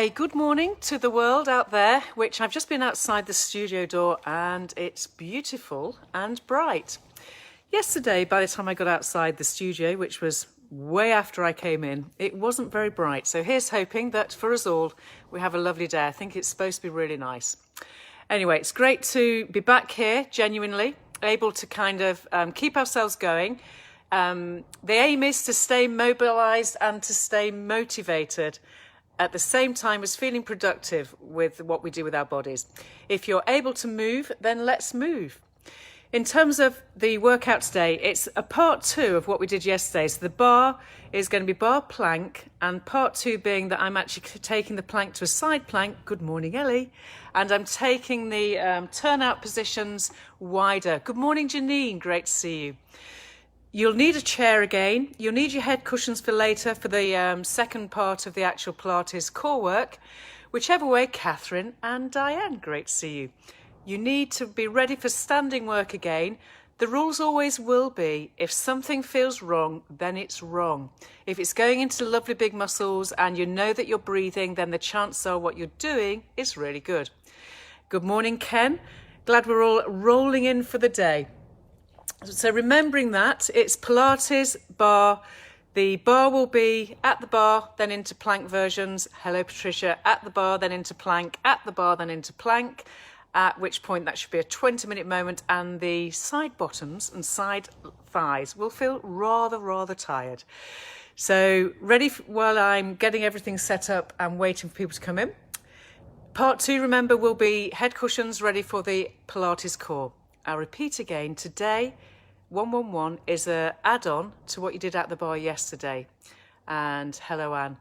A good morning to the world out there, which I've just been outside the studio door and it's beautiful and bright. Yesterday, by the time I got outside the studio, which was way after I came in, it wasn't very bright. So here's hoping that for us all, we have a lovely day. I think it's supposed to be really nice. Anyway, it's great to be back here, genuinely, able to kind of keep ourselves going. The aim is to stay mobilised and to stay motivated at the same time as feeling productive with what we do with our bodies. If you're able to move, then let's move. In terms of the workout today, it's a part 2 of what we did yesterday. So the bar is going to be bar plank, and part 2 being that I'm actually taking the plank to a side plank. Good morning, Ellie. And I'm taking the turnout positions wider. Good morning, Janine. Great to see you. You'll need a chair again. You'll need your head cushions for later for the second part of the actual Pilates core work. Whichever way, Catherine and Diane, great to see you. You need to be ready for standing work again. The rules always will be, if something feels wrong, then it's wrong. If it's going into lovely big muscles and you know that you're breathing, then the chances are what you're doing is really good. Good morning, Ken. Glad we're all rolling in for the day. So remembering that, it's Pilates, bar. The bar will be at the bar, then into plank versions. Hello, Patricia. At the bar, then into plank. At the bar, then into plank. At which point that should be a 20-minute moment, and the side bottoms and side thighs will feel rather tired. So ready while I'm getting everything set up and waiting for people to come in. Part 2, remember, will be head cushions ready for the Pilates core. I'll repeat again, today 111 is an add-on to what you did at the bar yesterday. And hello, Anne.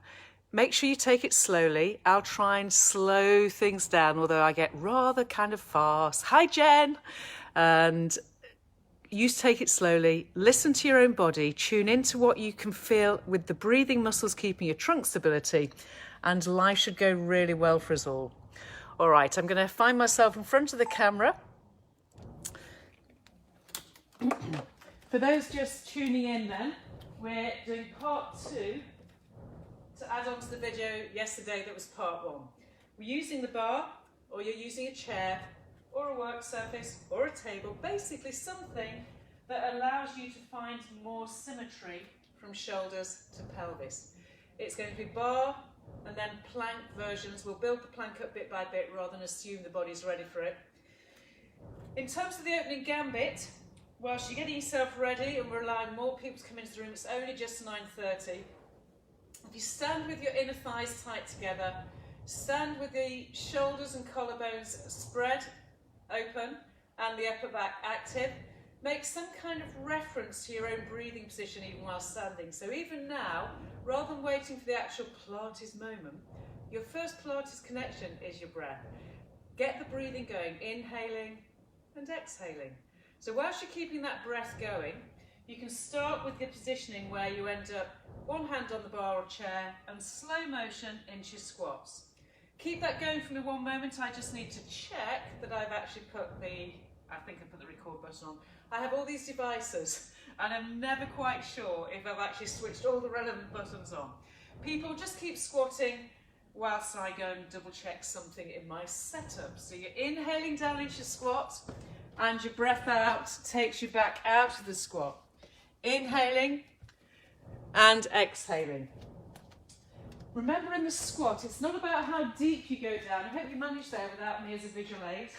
Make sure you take it slowly. I'll try and slow things down, although I get rather kind of fast. Hi, Jen. And you take it slowly. Listen to your own body. Tune into what you can feel with the breathing muscles keeping your trunk stability. And life should go really well for us all. All right, I'm going to find myself in front of the camera. For those just tuning in then, we're doing part 2 to add on to the video yesterday that was part 1. We're using the bar, or you're using a chair, or a work surface, or a table, basically something that allows you to find more symmetry from shoulders to pelvis. It's going to be bar and then plank versions. We'll build the plank up bit by bit rather than assume the body's ready for it. In terms of the opening gambit, whilst you're getting yourself ready and we're allowing more people to come into the room, it's only just 9:30. If you stand with your inner thighs tight together, stand with the shoulders and collarbones spread open and the upper back active, make some kind of reference to your own breathing position even while standing. So even now, rather than waiting for the actual Pilates moment, your first Pilates connection is your breath. Get the breathing going, inhaling and exhaling. So whilst you're keeping that breath going, you can start with your positioning where you end up one hand on the bar or chair and slow motion into your squats. Keep that going for me one moment. I just need to check that I've actually put the record button on. I have all these devices and I'm never quite sure if I've actually switched all the relevant buttons on. People, just keep squatting whilst I go and double check something in my setup. So you're inhaling down into your squat, and your breath out takes you back out of the squat. Inhaling and exhaling. Remember, in the squat, it's not about how deep you go down. I hope you managed there without me as a visual aid.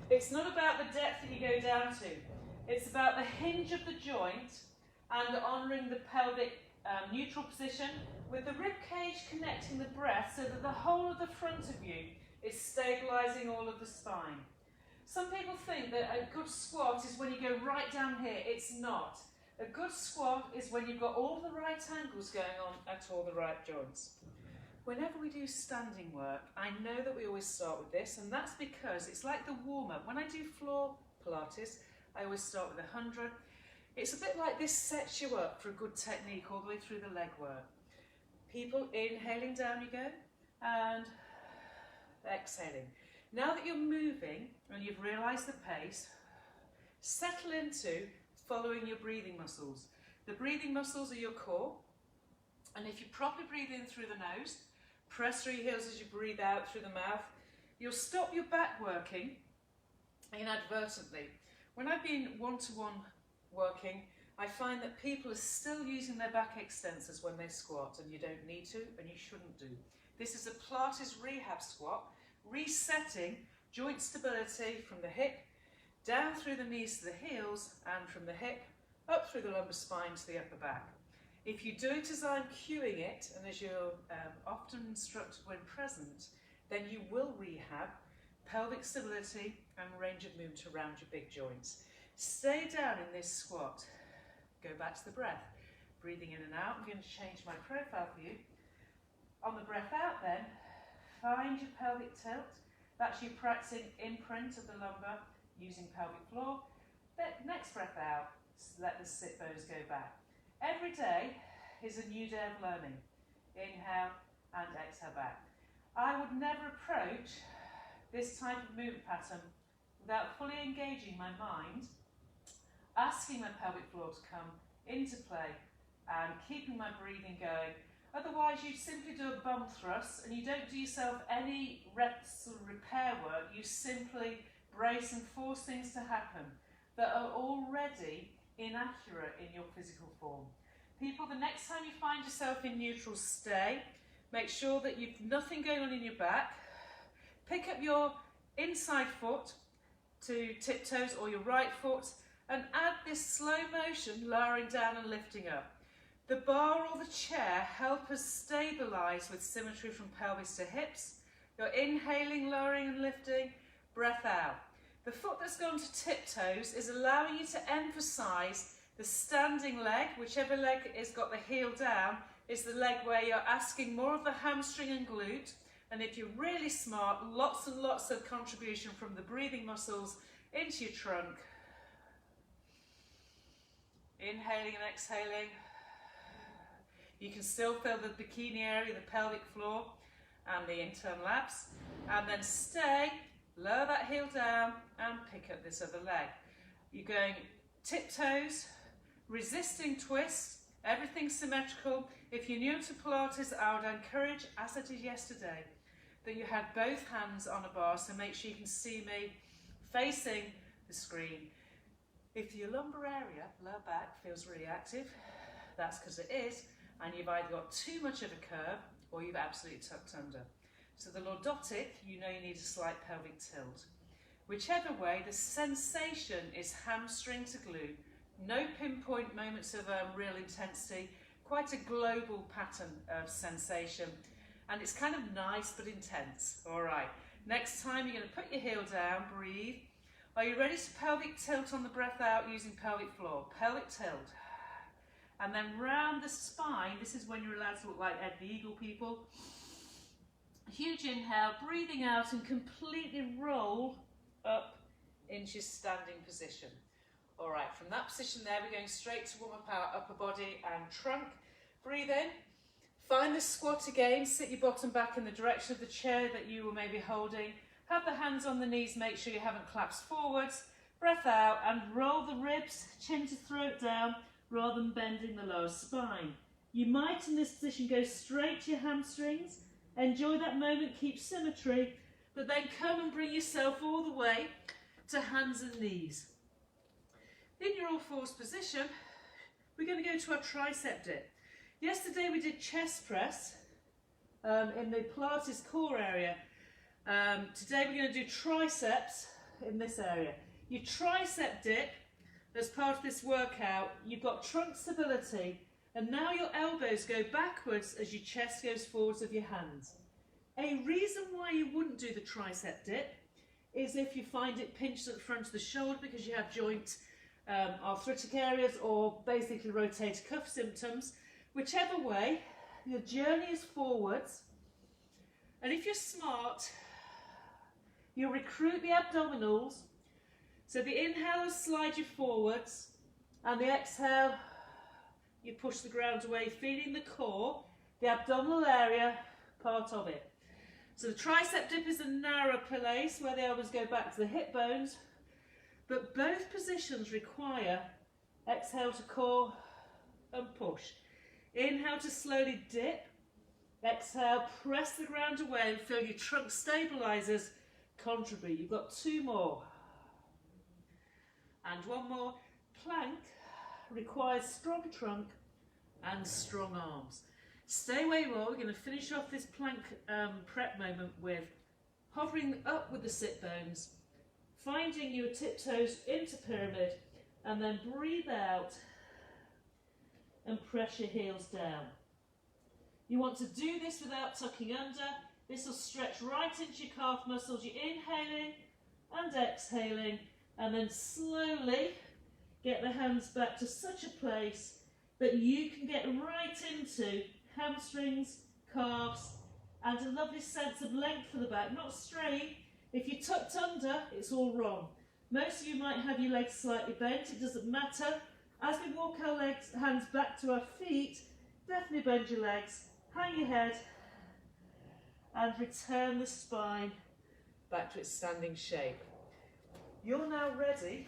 It's not about the depth that you go down to. It's about the hinge of the joint and honouring the pelvic neutral position with the rib cage connecting the breath so that the whole of the front of you is stabilising all of the spine. Some people think that a good squat is when you go right down here. It's not. A good squat is when you've got all the right angles going on at all the right joints. Whenever we do standing work, I know that we always start with this, and that's because it's like the warm-up. When I do floor Pilates, I always start with 100. It's a bit like this sets you up for a good technique all the way through the leg work. People, inhaling down you go, and exhaling. Now that you're moving and you've realised the pace, settle into following your breathing muscles. The breathing muscles are your core, and if you properly breathe in through the nose, Press through your heels as you breathe out through the mouth. You'll stop your back working inadvertently. When I've been one-to-one working, I find that people are still using their back extensors when they squat, and you don't need to, and you shouldn't do. This is a Pilates rehab squat, resetting joint stability from the hip, down through the knees to the heels, and from the hip, up through the lumbar spine to the upper back. If you do it as I'm cueing it, and as you're often instructed when present, then you will rehab pelvic stability and range of movement around your big joints. Stay down in this squat. Go back to the breath. Breathing in and out. I'm going to change my profile for you. On the breath out then, find your pelvic tilt. That's you practicing imprint of the lumbar using pelvic floor. Next breath out, let the sit bones go back. Every day is a new day of learning. Inhale and exhale back. I would never approach this type of movement pattern without fully engaging my mind, asking my pelvic floor to come into play and keeping my breathing going. Otherwise you simply do a bum thrust and you don't do yourself any reps or repair work. You simply brace and force things to happen that are already inaccurate in your physical form. People, the next time you find yourself in neutral, stay. Make sure that you've nothing going on in your back. Pick up your inside foot to tiptoes or your right foot and add this slow motion, lowering down and lifting up. The bar or the chair help us stabilise with symmetry from pelvis to hips. You're inhaling, lowering and lifting, breath out. The foot that's gone to tiptoes is allowing you to emphasise the standing leg. Whichever leg has got the heel down is the leg where you're asking more of the hamstring and glute. And if you're really smart, lots and lots of contribution from the breathing muscles into your trunk. Inhaling and exhaling. You can still feel the bikini area, the pelvic floor and the internal abs. And then stay, lower that heel down and pick up this other leg. You're going tiptoes, resisting twist, everything symmetrical. If you're new to Pilates, I would encourage, as I did yesterday, that you had both hands on a bar, so make sure you can see me facing the screen. If your lumbar area, lower back, feels really active, that's because it is, and you've either got too much of a curve or you've absolutely tucked under. So the lordotic, you know you need a slight pelvic tilt. Whichever way, the sensation is hamstring to glute. No pinpoint moments of real intensity, quite a global pattern of sensation. And it's kind of nice but intense. All right, next time you're going to put your heel down, breathe. Are you ready to pelvic tilt on the breath out using pelvic floor? Pelvic tilt. And then round the spine, this is when you're allowed to look like Ed the Eagle, people. Huge inhale, breathing out and completely roll up into your standing position. All right, from that position there, we're going straight to warm up our upper body and trunk. Breathe in, find the squat again, sit your bottom back in the direction of the chair that you were maybe holding. Have the hands on the knees, make sure you haven't collapsed forwards. Breath out and roll the ribs, chin to throat down, rather than bending the lower spine. You might in this position go straight to your hamstrings. Enjoy that moment, keep symmetry, but then come and bring yourself all the way to hands and knees. In your all fours position, we're going to go to our tricep dip. Yesterday we did chest press in the Pilates core area. Today we're going to do triceps in this area. Your tricep dip, as part of this workout, you've got trunk stability, and now your elbows go backwards as your chest goes forwards of your hands. A reason why you wouldn't do the tricep dip is if you find it pinched at the front of the shoulder because you have joint arthritic areas or basically rotator cuff symptoms. Whichever way, your journey is forwards, and if you're smart, you'll recruit the abdominals. So the inhale will slide you forwards, and the exhale, you push the ground away, feeling the core, the abdominal area, part of it. So the tricep dip is a narrow place where the elbows go back to the hip bones, but both positions require exhale to core and push. Inhale to slowly dip, Exhale, press the ground away and feel your trunk stabilizers contribute. You've got 2 more. And 1 more. Plank requires strong trunk and strong arms. Stay where you are. We're going to finish off this plank prep moment with hovering up with the sit bones, finding your tiptoes into pyramid, and then breathe out and press your heels down. You want to do this without tucking under. This will stretch right into your calf muscles. You're inhaling and exhaling, and then slowly get the hands back to such a place that you can get right into hamstrings, calves, and a lovely sense of length for the back, not straight. If you're tucked under, it's all wrong. Most of you might have your legs slightly bent, it doesn't matter. As we walk our hands back to our feet, definitely bend your legs, hang your head, and return the spine back to its standing shape. You're now ready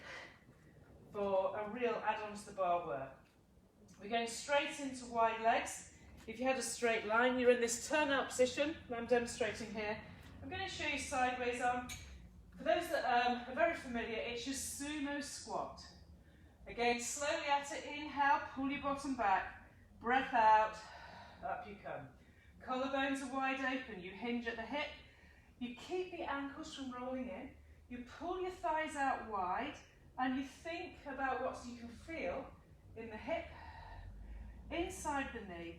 for a real add-on to the bar work. We're going straight into wide legs. If you had a straight line, you're in this turn-out position. I'm demonstrating here. I'm going to show you sideways arm. For those that are very familiar, it's your sumo squat. Again, slowly at it, inhale, pull your bottom back, breath out, up you come. Collarbones are wide open, you hinge at the hip, you keep the ankles from rolling in, you pull your thighs out wide, and you think about what you can feel in the hip, inside the knee,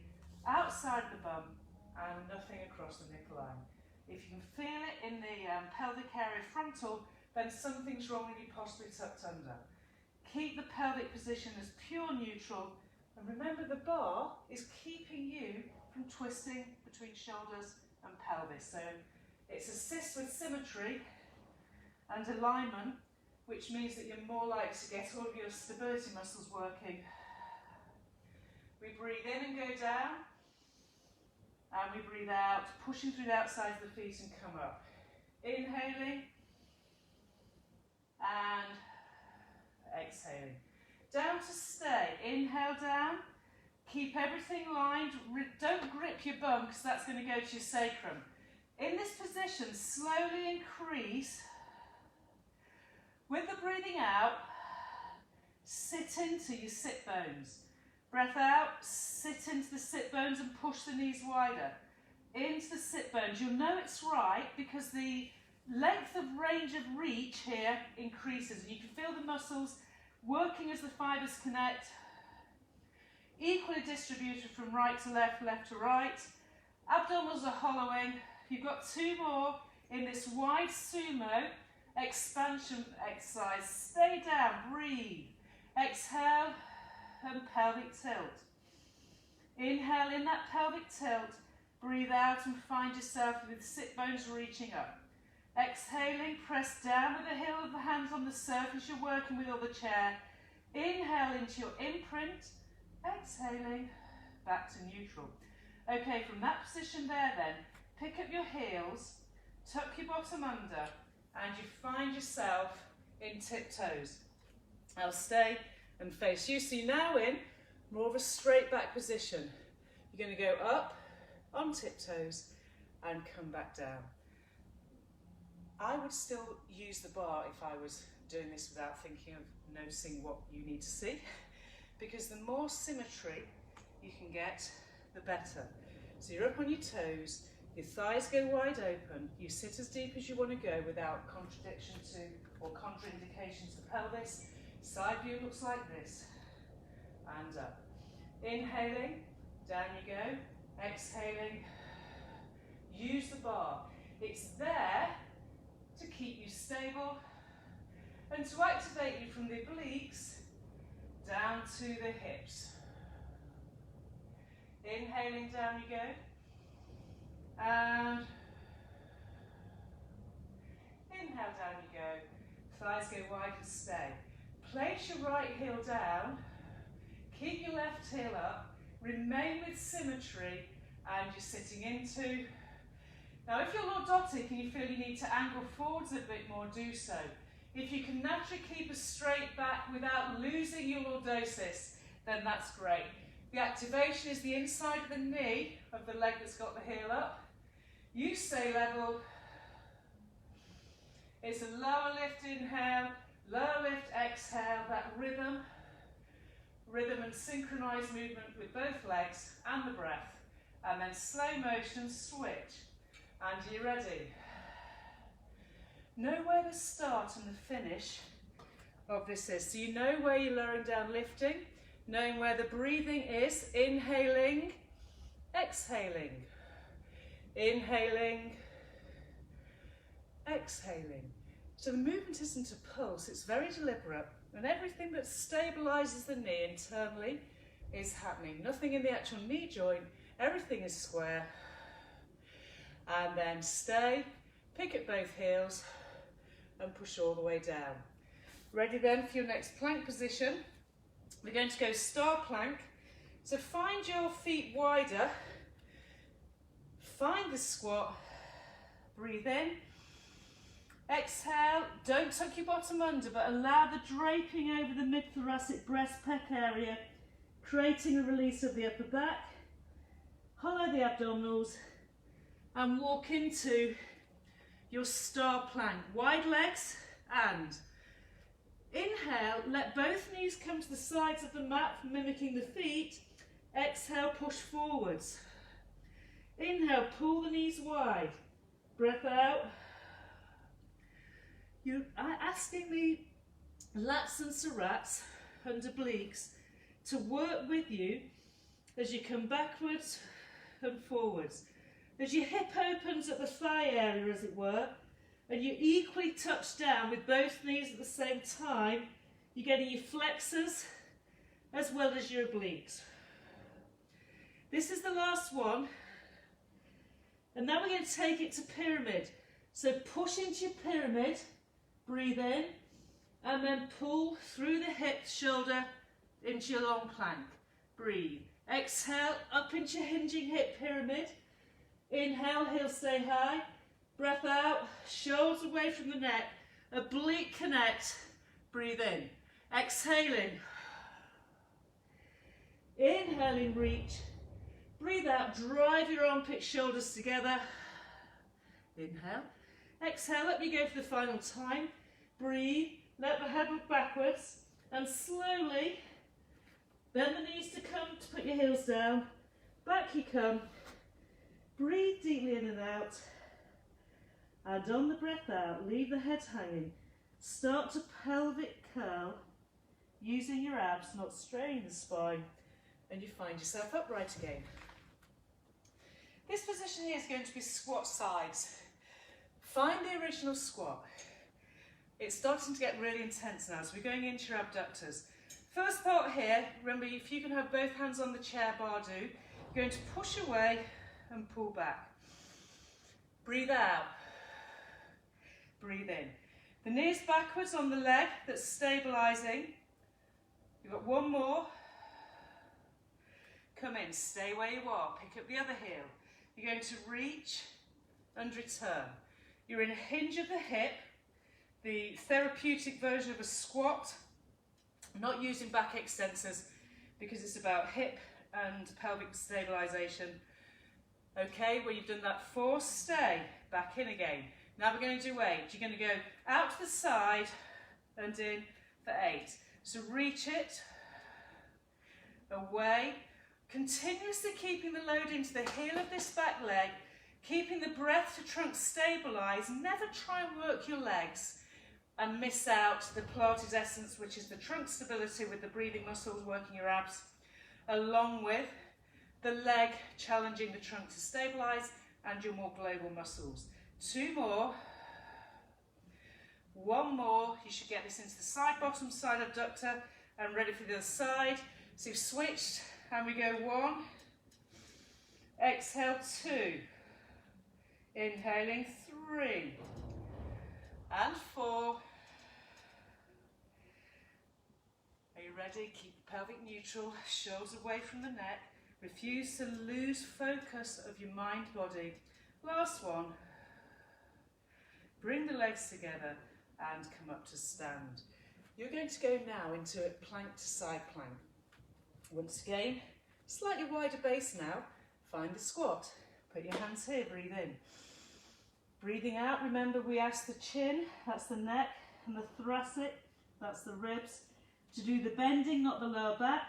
outside the bum, and nothing across the neckline. If you can feel it in the pelvic area frontal, then something's wrong and you're possibly tucked under. Keep the pelvic position as pure neutral, and remember the bar is keeping you from twisting between shoulders and pelvis. So it assists with symmetry and alignment, which means that you're more likely to get all of your stability muscles working. We breathe in and go down, and we breathe out, pushing through the outside of the feet and come up. Inhaling and exhaling. Down to stay. Inhale down. Keep everything lined. Don't grip your bum because that's going to go to your sacrum. In this position, slowly increase. With the breathing out, sit into your sit bones. Breath out, sit into the sit bones and push the knees wider. Into the sit bones. You'll know it's right because the length of range of reach here increases. You can feel the muscles working as the fibres connect. Equally distributed from right to left, left to right. Abdominals are hollowing. You've got 2 more in this wide sumo expansion exercise. Stay down, breathe. Exhale and pelvic tilt. Inhale in that pelvic tilt. Breathe out and find yourself with sit bones reaching up. Exhaling, press down with the heel of the hands on the surface you're working with or the chair. Inhale into your imprint. Exhaling, back to neutral. Okay, from that position there then, pick up your heels, tuck your bottom under, and you find yourself in tiptoes. I'll stay and face you. So you're now in more of a straight back position. You're going to go up on tiptoes and come back down. I would still use the bar if I was doing this without thinking of noticing what you need to see, because the more symmetry you can get, the better. So you're up on your toes, your thighs go wide open, you sit as deep as you want to go without contradiction to or contraindication to the pelvis. Side view looks like this, and up. Inhaling, down you go, exhaling. Use the bar. It's there to keep you stable and to activate you from the obliques down to the hips. Inhaling, down you go, and inhale, down you go. Thighs go wide and stay. Place your right heel down, keep your left heel up, remain with symmetry, and you're sitting into. Now if you're lordotic and you feel you need to angle forwards a bit more, do so. If you can naturally keep a straight back without losing your lordosis, then that's great. The activation is the inside of the knee of the leg that's got the heel up. You stay level. It's a lower lift inhale, lower lift exhale, that rhythm and synchronized movement with both legs and the breath. And then slow motion switch. And you're ready. Know where the start and the finish of this is. So you know where you're lowering down, lifting, knowing where the breathing is, inhaling, exhaling, inhaling, exhaling. So the movement isn't a pulse, it's very deliberate, and everything that stabilises the knee internally is happening. Nothing in the actual knee joint, everything is square. And then stay, pick at both heels and push all the way down. Ready then for your next plank position. We're going to go star plank. So find your feet wider, find the squat, breathe in, exhale, don't tuck your bottom under, but allow the draping over the mid-thoracic breast pec area, creating a release of the upper back, hollow the abdominals, and walk into your star plank. Wide legs and inhale, let both knees come to the sides of the mat, mimicking the feet. Exhale, push forwards. Inhale, pull the knees wide. Breath out. You're asking the lats and serrats and obliques to work with you as you come backwards and forwards. As your hip opens at the thigh area, as it were, and you equally touch down with both knees at the same time, you're getting your flexors as well as your obliques. This is the last one. And now we're going to take it to pyramid. So push into your pyramid, breathe in, and then pull through the hip, shoulder, into your long plank. Breathe. Exhale, up into your hinging hip pyramid. Inhale, heels stay high. Breath out, shoulders away from the neck. Oblique connect. Breathe in. Exhaling. Inhaling, reach. Breathe out, drive your armpit shoulders together. Inhale. Exhale, let me go for the final time. Breathe, let the head look backwards. And slowly, bend the knees to come to put your heels down. Back you come. Breathe deeply in and out. And on the breath out, leave the head hanging. Start to pelvic curl, using your abs, not straining the spine. And you find yourself upright again. This position here is going to be squat sides. Find the original squat. It's starting to get really intense now, so we're going into your abductors. First part here, remember if you can have both hands on the chair bar do, you're going to push away and pull back. Breathe out. Breathe in. The knees backwards on the leg that's stabilising. You've got one more. Come in, stay where you are, pick up the other heel. You're going to reach and return. You're in a hinge of the hip, the therapeutic version of a squat, not using back extensors because it's about hip and pelvic stabilisation. Okay, well you've done that 4, stay, back in again. Now we're going to do 8. You're going to go out to the side and in for 8. So reach it, away, continuously keeping the load into the heel of this back leg, keeping the breath to trunk stabilise. Never try and work your legs and miss out the Pilates essence, which is the trunk stability with the breathing muscles working your abs, along with the leg challenging the trunk to stabilise and your more global muscles. 2 more. 1 more. You should get this into the side bottom side abductor and ready for the other side. So you've switched and we go 1. Exhale 2. Inhaling 3. And 4. Are you ready? Keep the pelvic neutral, shoulders away from the neck. Refuse to lose focus of your mind body. Last one. Bring the legs together and come up to stand. You're going to go now into a plank to side plank. Once again, Slightly wider base now. Find the squat. Put your hands here, breathe in. Breathing out, remember we asked the chin, that's the neck, and the thoracic, that's the ribs, to do the bending, not the lower back.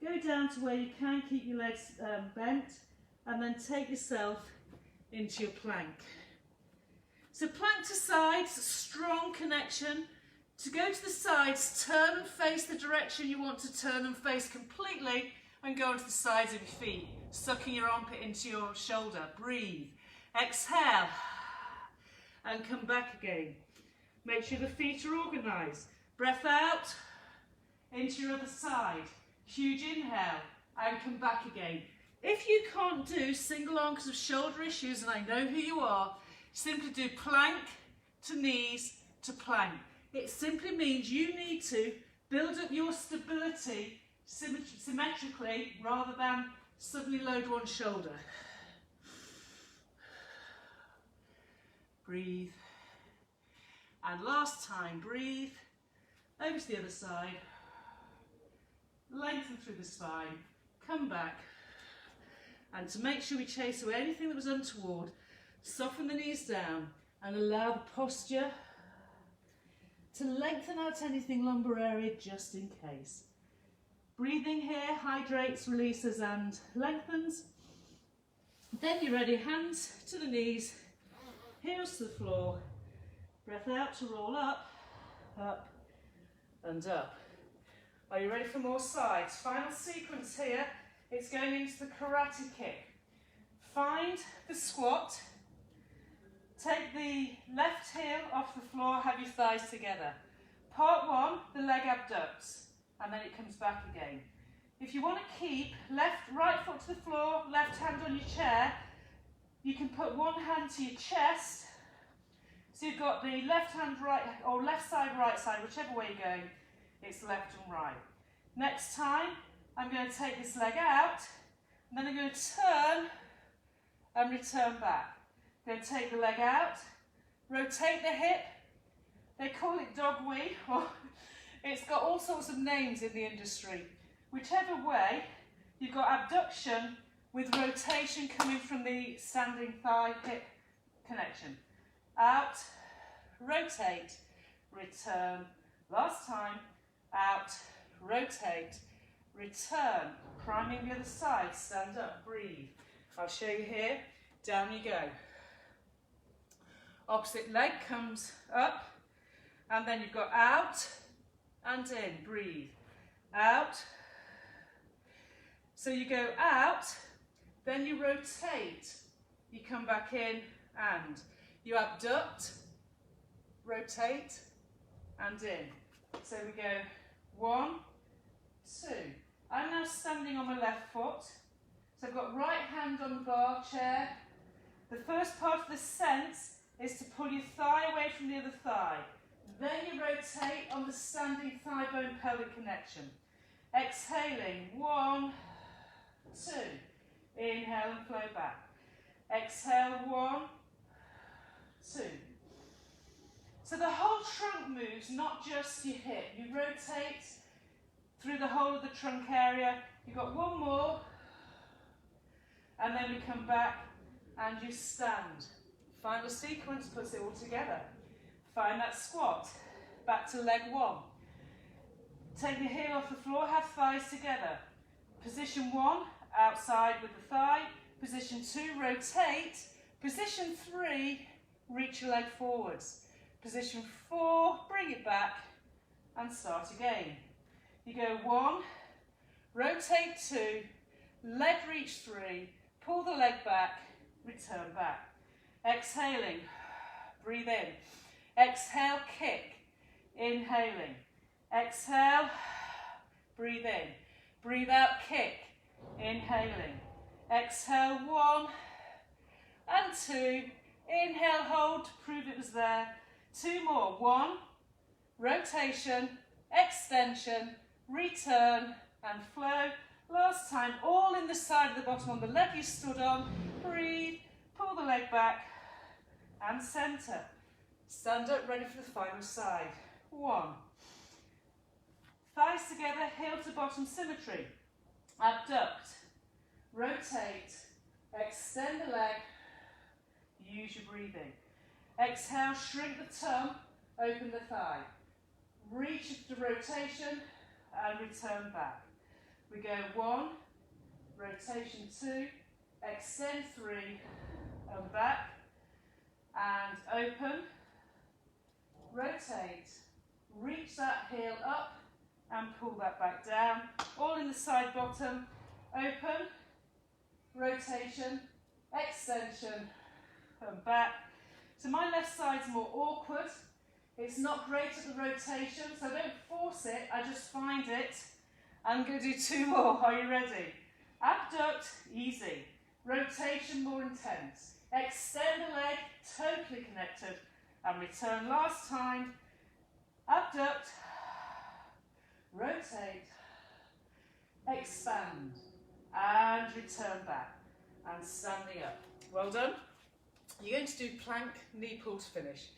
Go down to where you can keep your legs bent, and then take yourself into your plank. So plank to sides, strong connection. To go to the sides, turn and face the direction you want to turn and face completely, and go onto the sides of your feet, sucking your armpit into your shoulder. Breathe. Exhale. And come back again. Make sure the feet are organised. Breath out, into your other side. Huge inhale, and come back again. If you can't do single arm because of shoulder issues, and I know who you are, simply do plank to knees to plank. It simply means you need to build up your stability symmetrically rather than suddenly load one shoulder. Breathe. And last time, breathe. Over to the other side. Lengthen through the spine. Come back. And to make sure we chase away anything that was untoward, soften the knees down and allow the posture to lengthen out anything lumbar area just in case. Breathing here hydrates, releases and lengthens. Then you're ready, hands to the knees, heels to the floor. Breath out to roll up, up and up. Are you ready for more sides? Final sequence here, it's going into the karate kick. Find the squat, take the left heel off the floor, have your thighs together. Part one, the leg abducts, and then it comes back again. If you want to keep right foot to the floor, left hand on your chair, you can put one hand to your chest. So you've got the left hand right, or left side, right side, whichever way you're going, it's left and right. Next time, I'm going to take this leg out, and then I'm going to turn and return back. I'm going to take the leg out, rotate the hip. They call it dog wee, or it's got all sorts of names in the industry. Whichever way, you've got abduction with rotation coming from the standing thigh hip connection. Out, rotate, return. Last time, out, rotate, return. Priming the other side, stand up, breathe. I'll show you here, down you go. Opposite leg comes up, and then you've got out and in, breathe. Out. So you go out, then you rotate, you come back in and you abduct, rotate and in. So we go 1, 2. I'm now standing on my left foot. So I've got right hand on the bar chair. The first part of the sense is to pull your thigh away from the other thigh. Then you rotate on the standing thigh bone pelvic connection. Exhaling, 1, 2. Inhale and flow back. Exhale, 1, 2. So the whole trunk moves, not just your hip. You rotate through the whole of the trunk area. You've got one more. And then we come back and you stand. Final sequence puts it all together. Find that squat. Back to leg 1. Take your heel off the floor, have thighs together. Position 1, outside with the thigh. Position 2, rotate. Position 3, reach your leg forwards. Position 4, bring it back and start again. You go 1, rotate 2, leg reach 3, pull the leg back, return back. Exhaling, breathe in. Exhale, kick. Inhaling. Exhale, breathe in. Breathe out, kick. Inhaling. Exhale, 1 and 2. Inhale, hold, prove it was there. 2 more. 1, rotation, extension, return and flow. Last time, all in the side of the bottom on the leg you stood on. Breathe, pull the leg back and centre. Stand up, ready for the final side. 1. Thighs together, heel to bottom symmetry. Abduct, rotate, extend the leg, use your breathing. Exhale, shrink the tongue, open the thigh. Reach the rotation and return back. We go 1, rotation 2, extend 3, and back, and open, rotate, reach that heel up and pull that back down, all in the side bottom, open, rotation, extension, and back. So my left side's more awkward, it's not great at the rotation, so don't force it, I just find it. I'm going to do 2 more, are you ready? Abduct, easy. Rotation, more intense. Extend the leg, totally connected, and return last time. Abduct, rotate, expand, and return back, and standing up. Well done. You're going to do plank, knee pull to finish.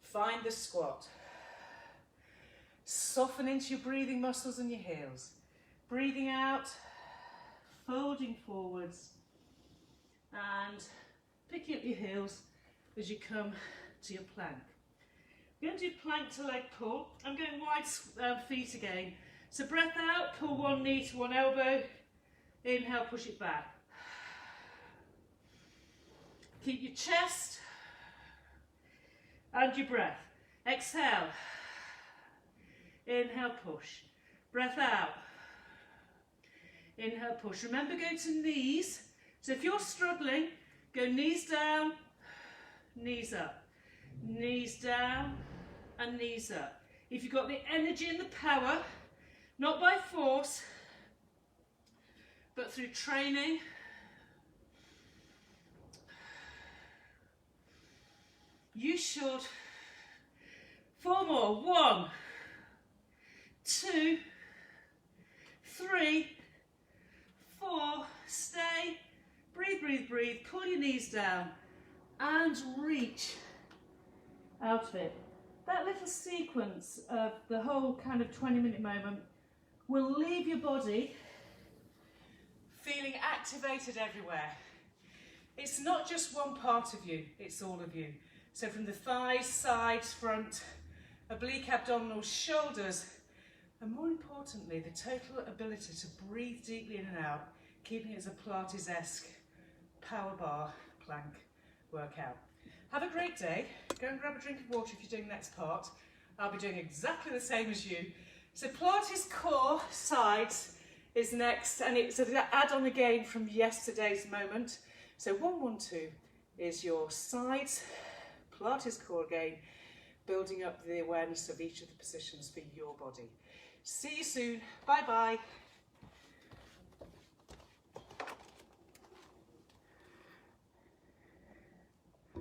Find the squat. Soften into your breathing muscles and your heels. Breathing out, folding forwards, and picking up your heels as you come to your plank. We're going to do plank to leg pull. I'm going wide feet again. So breath out, pull one knee to one elbow. Inhale, push it back. Keep your chest and your breath. Exhale. Inhale, push. Breath out. Inhale, push. Remember, go to knees. So if you're struggling, go knees down, knees up. Knees down and knees up. If you've got the energy and the power, not by force, but through training, you should. 4 more. 1, 2, 3, 4. Stay. Breathe, breathe, breathe. Pull your knees down and reach out of it. That little sequence of the whole kind of 20-minute moment will leave your body feeling activated everywhere. It's not just one part of you, it's all of you. So from the thighs, sides, front, oblique abdominals, shoulders, and more importantly, the total ability to breathe deeply in and out, keeping it as a Pilates-esque power bar plank workout. Have a great day. Go and grab a drink of water if you're doing the next part. I'll be doing exactly the same as you. So Pilates core sides is next, and it's an add-on again from yesterday's moment. So 1, 1, 2 is your sides, Pilates core again, building up the awareness of each of the positions for your body. See you soon. Bye bye.